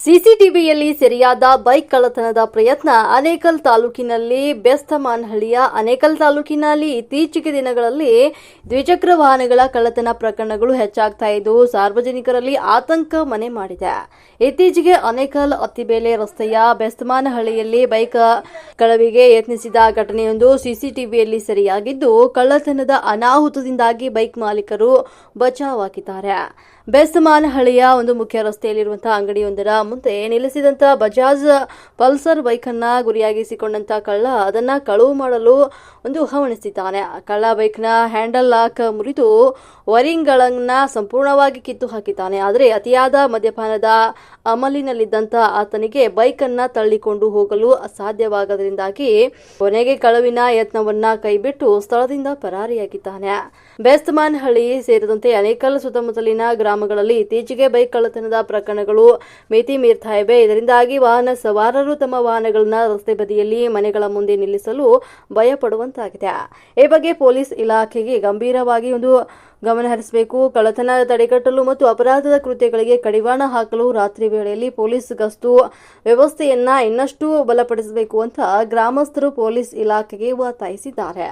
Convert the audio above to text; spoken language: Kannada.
ಸಿಸಿಟಿವಿಯಲ್ಲಿ ಸೆರೆಯಾದ ಬೈಕ್ ಕಳ್ಳತನದ ಪ್ರಯತ್ನ ಆನೇಕಲ್ ತಾಲೂಕಿನಲ್ಲಿ ಬೆಸ್ತಮಾನಹಳ್ಳಿಯ ಆನೇಕಲ್ ತಾಲೂಕಿನಲ್ಲಿ ಇತ್ತೀಚಿನ ದಿನಗಳಲ್ಲಿ ದ್ವಿಚಕ್ರ ವಾಹನಗಳ ಕಳ್ಳತನ ಪ್ರಕರಣಗಳು ಹೆಚ್ಚಾಗ್ತಾ ಇದ್ದು ಸಾರ್ವಜನಿಕರಲ್ಲಿ ಆತಂಕ ಮನೆ ಮಾಡಿದೆ. ಇತ್ತೀಚೆಗೆ ಆನೇಕಲ್ ಅತ್ತಿಬೇಲೆ ರಸ್ತೆಯ ಬೆಸ್ತಮಾನಹಳ್ಳಿಯಲ್ಲಿ ಬೈಕ್ ಕಳವಿಗೆ ಯತ್ನಿಸಿದ ಘಟನೆಯೊಂದು ಸಿಸಿಟಿವಿಯಲ್ಲಿ ಸೆರೆಯಾಗಿದ್ದು ಕಳ್ಳತನದ ಅನಾಹುತದಿಂದಾಗಿ ಬೈಕ್ ಮಾಲೀಕರು ಬಚಾವಾಗಿದ್ದಾರೆ. ಬೆಸ್ತಮಾನಹಳ್ಳಿಯ ಒಂದು ಮುಖ್ಯ ರಸ್ತೆಯಲ್ಲಿರುವಂತಹ ಅಂಗಡಿಯೊಂದರ ಮುಂದೆ ನಿಲ್ಲಿಸಿದಂತಹ ಬಜಾಜ್ ಪಲ್ಸರ್ ಬೈಕ್ ಅನ್ನ ಗುರಿಯಾಗಿಸಿಕೊಂಡಂತ ಕಳ್ಳ ಅದನ್ನ ಕಳುವು ಮಾಡಲು ಹವಣಿಸಿದ್ದಾನೆ. ಕಳ್ಳ ಬೈಕ್ನ ಹ್ಯಾಂಡಲ್ ಲಾಕ್ ಮುರಿದು ವರಿಂಗ್ಗಳನ್ನ ಸಂಪೂರ್ಣವಾಗಿ ಕಿತ್ತು ಹಾಕಿದ್ದಾನೆ. ಆದರೆ ಅತಿಯಾದ ಮದ್ಯಪಾನದ ಅಮಲಿನಲ್ಲಿದ್ದಂತ ಆತನಿಗೆ ಬೈಕ್ ಅನ್ನ ತಳ್ಳಿಕೊಂಡು ಹೋಗಲು ಅಸಾಧ್ಯವಾಗದ್ರಿಂದಾಗಿ ಕೊನೆಗೆ ಕಳುವಿನ ಯತ್ನವನ್ನ ಕೈಬಿಟ್ಟು ಸ್ಥಳದಿಂದ ಪರಾರಿಯಾಗಿದ್ದಾನೆ. ಬೆಸ್ತಮಾನಹಳ್ಳಿ ಸೇರಿದಂತೆ ಆನೇಕಲ್ ಸುತ್ತಮುತ್ತಲಿನ ಗ್ರಾಮಗಳಲ್ಲಿ ಇತ್ತೀಚೆಗೆ ಬೈಕ್ ಕಳ್ಳತನದ ಪ್ರಕರಣಗಳು ಮಿತಿ ಮೀರ್ತಾ ಇವೆ. ಇದರಿಂದಾಗಿ ವಾಹನ ಸವಾರರು ತಮ್ಮ ವಾಹನಗಳನ್ನ ರಸ್ತೆ ಬದಿಯಲ್ಲಿ ಮನೆಗಳ ಮುಂದೆ ನಿಲ್ಲಿಸಲು ಭಯ ಪಡುವಂತಾಗಿದೆ. ಈ ಬಗ್ಗೆ ಪೊಲೀಸ್ ಇಲಾಖೆಗೆ ಗಂಭೀರವಾಗಿ ಗಮನ ಹರಿಸಬೇಕು. ಕಳ್ಳತನ ತಡೆಗಟ್ಟಲು ಮತ್ತು ಅಪರಾಧದ ಕೃತ್ಯಗಳಿಗೆ ಕಡಿವಾಣ ಹಾಕಲು ರಾತ್ರಿ ವೇಳೆಯಲ್ಲಿ ಪೊಲೀಸ್ ಗಸ್ತು ವ್ಯವಸ್ಥೆಯನ್ನ ಇನ್ನಷ್ಟು ಬಲಪಡಿಸಬೇಕು ಅಂತ ಗ್ರಾಮಸ್ಥರು ಪೊಲೀಸ್ ಇಲಾಖೆಗೆ ಒತ್ತಾಯಿಸಿದ್ದಾರೆ.